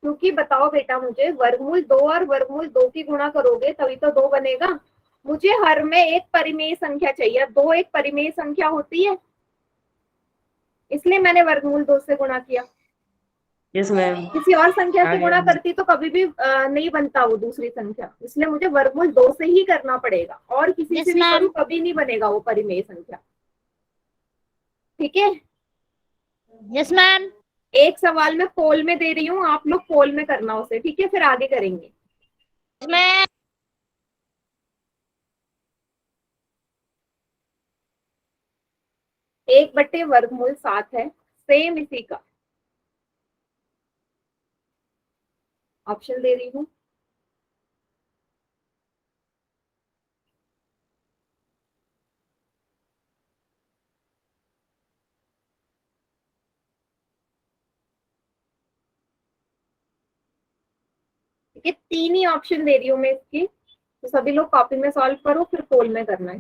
क्योंकि बताओ बेटा, मुझे वर्गमूल 2 और वर्गमूल 2 की गुणा करोगे तभी तो 2 बनेगा। मुझे हर में एक परिमेय संख्या चाहिए, 2 एक परिमेय संख्या होती है, इसलिए मैंने वर्गमूल 2 से गुणा किया। यस मैम किसी और संख्या आ से गया गुणा करती तो कभी भी नहीं बनता वो दूसरी संख्या, इसलिए मुझे वर्गमूल 2 से ही करना पड़ेगा, और किसी यस से भी मैम। करूँ कभी नहीं बनेगा वो परिमेय संख्या। ठीक है, यस मैम। एक सवाल मैं पोल में दे रही हूँ, आप लोग पोल में करना उसे, ठीक है, फिर आगे करेंगे। मैम 1/वर्गमूल 7 है, सेम इसी का ऑप्शन दे रही हूँ। ये 3 ही ऑप्शन दे रही हूँ मैं इसकी, तो सभी लोग कॉपी में सॉल्व करो, फिर पोल में करना है।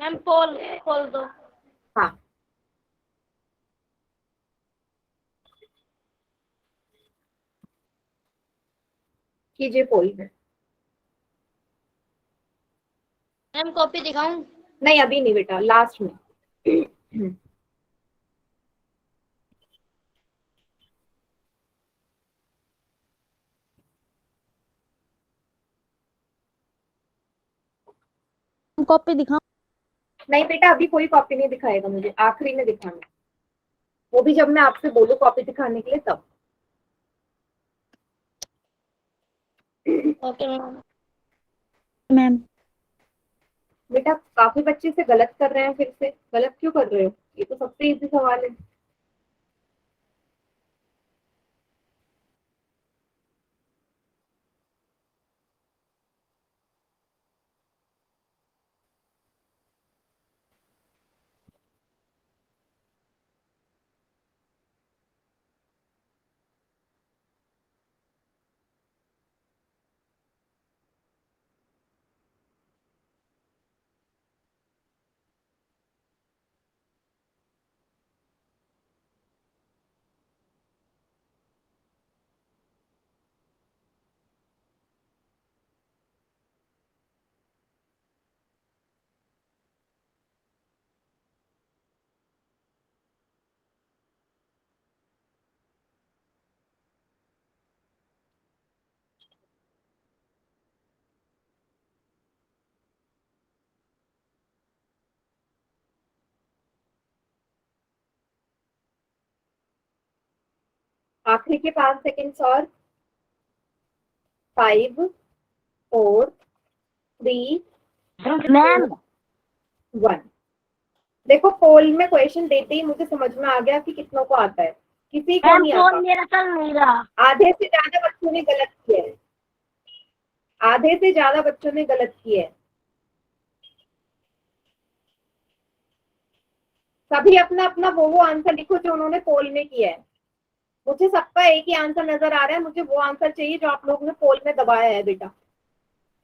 मैम पोल खोल दो। हाँ, कीजिए पोल में। मैम कॉपी दिखाऊं। नहीं अभी नहीं बेटा, लास्ट में। कॉपी दिखाओ। नहीं बेटा अभी कोई कॉपी नहीं दिखाएगा मुझे, आखिरी में दिखाना, वो भी जब मैं आपसे बोलूं कॉपी दिखाने के लिए तब। Okay ma'am. मैम बेटा काफी बच्चे से गलत कर रहे हैं, फिर से गलत क्यों कर रहे हो? ये तो सबसे इजी सवाल है। आखिरी के 5 सेकेंड्स और। 5 4 3 मैम 1। देखो पोल में क्वेश्चन देते ही मुझे समझ में आ गया कि कितनों को आता है, किसी को मैम नहीं फोन आता। मेरा चल नहीं रहा। आधे से ज्यादा बच्चों ने गलत किया है, आधे से ज्यादा बच्चों ने गलत किया है। सभी अपना अपना वो आंसर लिखो जो उन्होंने पोल में किया है। मुझे सबका एक ही आंसर नजर आ रहा है, मुझे वो आंसर चाहिए जो आप लोगों ने पोल में दबाया है बेटा।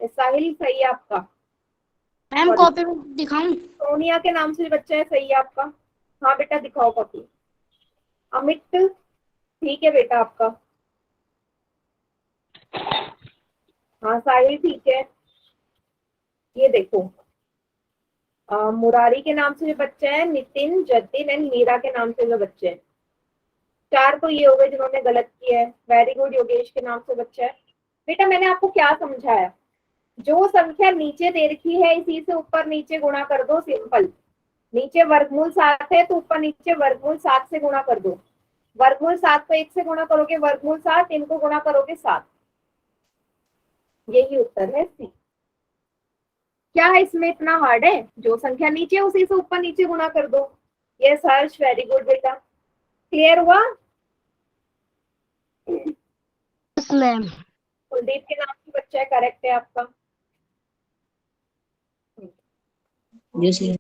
साहिल सही है आपका। मैम कॉपी दिखाऊं? सोनिया के नाम से बच्चा है, सही है आपका। हाँ बेटा दिखाओ कॉपी। अमित ठीक है बेटा आपका। हाँ साहिल ठीक है। ये देखो मुरारी के नाम से जो बच्चे हैं, नितिन, जतिन एंड मीरा के नाम से जो बच्चे हैं, 4 तो ये हो गए जिन्होंने गलत किया है। Very good. योगेश के नाम से बच्चा है। बेटा मैंने आपको क्या समझाया, जो संख्या नीचे दे रखी है इसी से ऊपर नीचे गुणा कर दो, सिंपल। नीचे वर्गमूल 7 है तो ऊपर नीचे वर्गमूल 7 से गुणा कर दो। वर्गमूल 7 को 1 से गुणा करोगे वर्गमूल 7, इनको गुणा करोगे 7। यही उत्तर है सी। क्या है इसमें इतना हार्ड है? जो संख्या नीचे उसी से ऊपर नीचे गुणा कर दो। यस हर्ष वेरी गुड बेटा। क्लियर हुआ? मैम कुलदीप के नाम से बच्चा है, करेक्ट है आपका। Yes ma'am.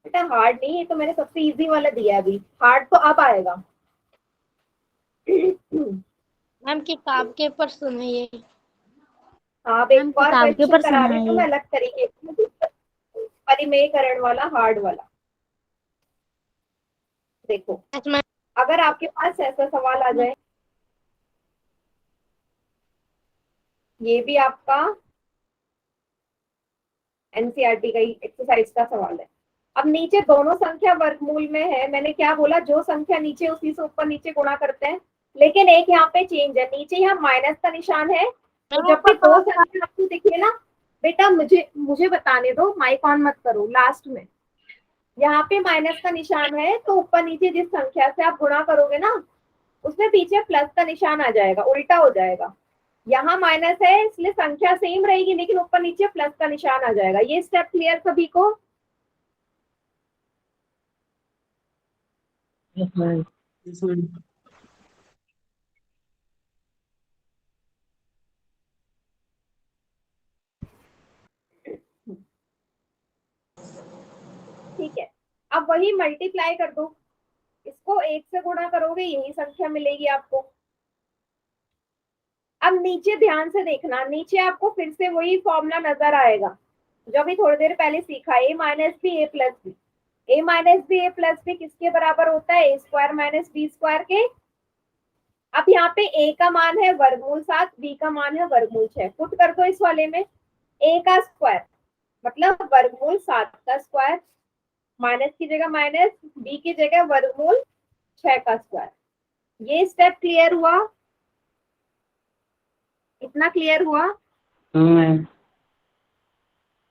बेटा हार्ड नहीं है, तो मैंने सबसे इजी वाला दिया है, अभी हार्ड तो अब आएगा। मैम किताब के ऊपर सुनिए। आप एक मैम, और किताब के क्वेश्चन ऊपर करा रही हूँ मैं सुनाइए। अलग तरीके से, परिमेयकरण वाला, हार्ड वाला। देखो यस मैम। अगर आपके पास ऐसा सवाल आ जाए, ये भी आपका एनसीईआरटी का ही एक्सरसाइज का सवाल है। अब नीचे दोनों संख्या वर्गमूल में है, मैंने क्या बोला, जो संख्या नीचे उसी से ऊपर नीचे गुणा करते हैं, लेकिन एक यहाँ पे चेंज है, नीचे यहाँ माइनस का निशान है। तो जब भी दो संख्या आपको दिखे ना बेटा, मुझे बताने दो, माइक ऑन मत करो, लास्ट में यहाँ पे माइनस का निशान है तो ऊपर नीचे जिस संख्या से आप गुणा करोगे ना, उसमें पीछे प्लस का निशान आ जाएगा, उल्टा हो जाएगा। यहाँ माइनस है इसलिए संख्या सेम रहेगी, लेकिन ऊपर नीचे प्लस का निशान आ जाएगा। ये स्टेप क्लियर सभी को? Yes ma'am. Yes ma'am. ठीक है, अब वही मल्टीप्लाई कर दो, इसको 1 से गुणा करोगे यही संख्या मिलेगी आपको। अब नीचे ध्यान से देखना, नीचे आपको फिर से वही फॉर्मूला नजर आएगा जो अभी थोड़ी देर पहले सीखा, a minus b a plus b. A minus b a plus b किसके बराबर होता है? A square minus B square के। अब यहाँ पे a का मान है वर्गमूल 7, b का मान है वर्गमूल 6, पुट कर दो इस वाले में। a का स्क्वायर मतलब वर्गमूल 7 का स्क्वायर, माइनस की जगह माइनस, बी की जगह वर्गमूल 6 का स्क्वायर। ये स्टेप क्लियर हुआ? इतना क्लियर हुआ? हाँ मैम।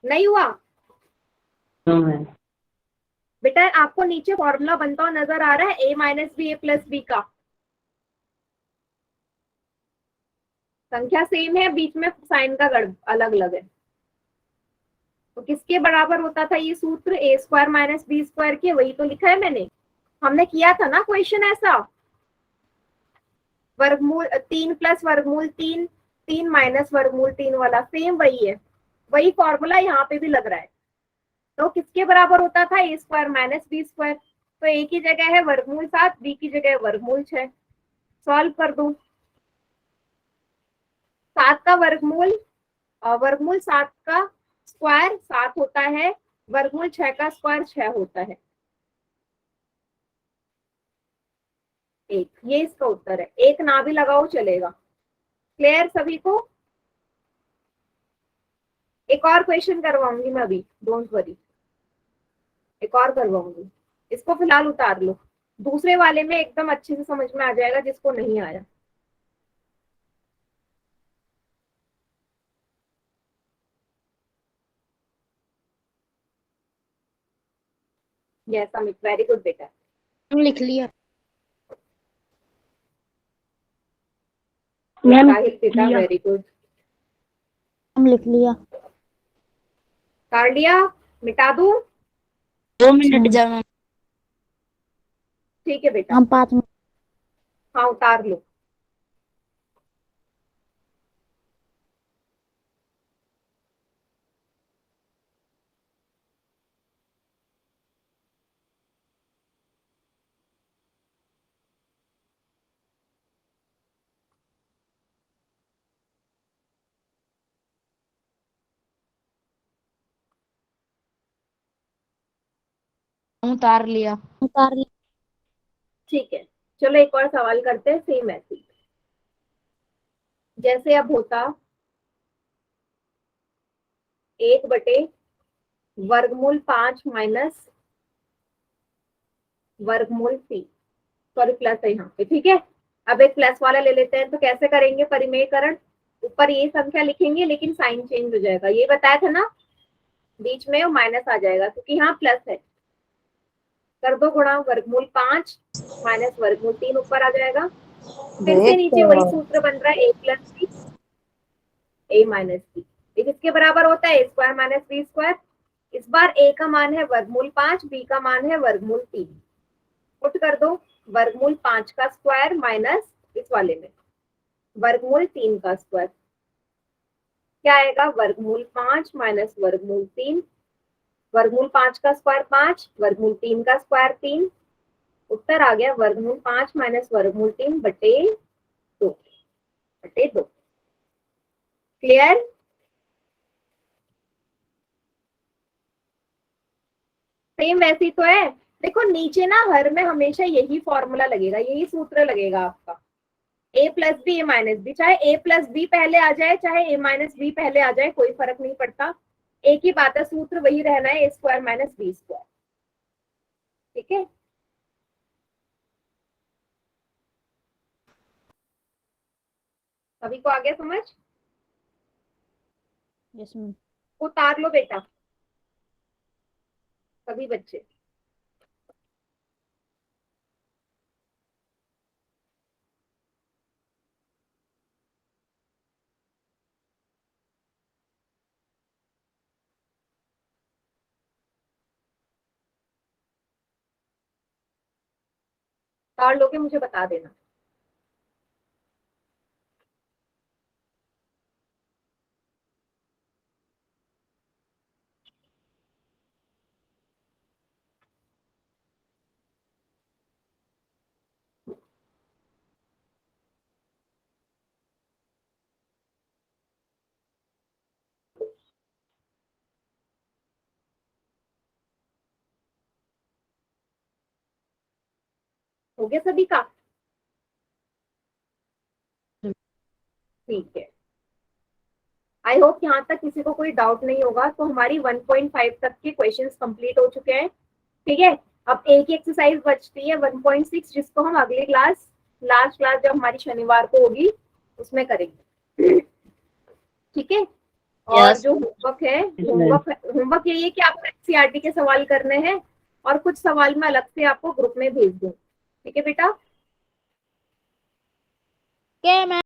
नहीं हुआ? हाँ मैम। बेटा आपको नीचे फॉर्मूला बनता हुआ नजर आ रहा है, ए minus b a plus B का। संख्या सेम है, बीच में साइन का गड़ अलग अलग है। तो किसके बराबर होता था ये सूत्र? A square minus B square के। वही तो लिखा है मैंने, हमने किया था ना क्वेश्चन ऐसा। वर्गमूल 3 प्लस वर्गमूल 3, 3 माइनस वर्गमूल 3 वाला सेम वही है। वही फॉर्मूला यहाँ पे भी लग रहा है। तो किसके बराबर होता था? ए स्क्वायर माइनस बी स्क्वायर। तो ए की जगह है वर्गमूल 7, बी की जगह वर्गमूल 6। सॉल्व कर दो। 7 का वर्गमूल, वर्गमूल 7 का स्क्वायर 7 होता है, वर्गमूल 6 का स्क्वायर 6 होता है। एक, ये इसका उत्तर है। एक ना भी लगाओ चलेगा। क्लियर सभी को? एक और क्वेश्चन करवाऊंगी मैं अभी, डोंट वरी, एक और करवाऊंगी। इसको फिलहाल उतार लो, दूसरे वाले में एकदम अच्छे से समझ में आ जाएगा जिसको नहीं आया। यस अमित, वेरी गुड बेटा। हम लिख लिया। मैम साहिल बेटा लिया। Very good. हम लिख लिया। कर लिया? मिटा दूं? 2 मिनट जाना। ठीक है बेटा। हम 5 मिनट। हाँ उतार लो। उतार लिया। उतार लिया। ठीक है, चलो एक और सवाल करते हैं सेम ऐसे ही। जैसे अब होता 1 बटे वर्गमूल 5 माइनस वर्गमूल 3, सॉरी प्लस है यहाँ पे, ठीक है। अब एक प्लस वाला ले लेते हैं, तो कैसे करेंगे परिमेयकरण? ऊपर ये संख्या लिखेंगे लेकिन साइन चेंज हो जाएगा, ये बताया था ना, बीच में माइनस आ जाएगा क्योंकि यहाँ प्लस है। कर दो गुणा, वर्गमूल 5 माइनस वर्गमूल 3 ऊपर आ जाएगा। फिर से नीचे वही सूत्र बन रहा है, ए plus b a minus B. ये किसके बराबर होता है? A square minus B square. इस बार ए का मान है वर्गमूल 5, बी का मान है वर्गमूल 3। पुट कर दो, वर्गमूल 5 का स्क्वायर माइनस इस वाले में वर्गमूल 3 का स्क्वायर। क्या आएगा? वर्गमूल 5 माइनस वर्गमूल 3। वर्गमूल 5 का स्क्वायर 5, वर्गमूल 3 का स्क्वायर 3। उत्तर आ गया वर्गमूल 5 माइनस वर्गमूल 3 बटे 2, बटे 2। क्लियर? सेम वैसी तो है। देखो नीचे ना हर में हमेशा यही फॉर्मूला लगेगा, यही सूत्र लगेगा आपका, ए plus b a minus B. चाहे ए प्लस बी पहले आ जाए, चाहे ए माइनस बी पहले आ जाए, कोई फर्क नहीं पड़ता। एक ही बात है, सूत्र वही रहना है, a square minus B square. ठीक है, सभी को आ गया समझ? Yes ma'am. उतार लो बेटा सभी बच्चे। उतार लोगे मुझे बता देना। हो गया सभी का? ठीक है, आई होप यहाँ तक किसी को कोई डाउट नहीं होगा। तो हमारी 1.5 तक के क्वेश्चंस कंप्लीट हो चुके हैं, ठीक है। अब एक ही एक्सरसाइज बचती है 1.6, जिसको हम अगली क्लास, लास्ट क्लास जब हमारी शनिवार को होगी उसमें करेंगे, ठीक है। और Yes. जो होमवर्क है, ma'am. होमवर्क यही है कि आपको एनसीईआरटी के सवाल करने हैं और कुछ सवाल मैं अलग से आपको ग्रुप में भेज दूं, ठीक है बेटा। Okay, ma'am.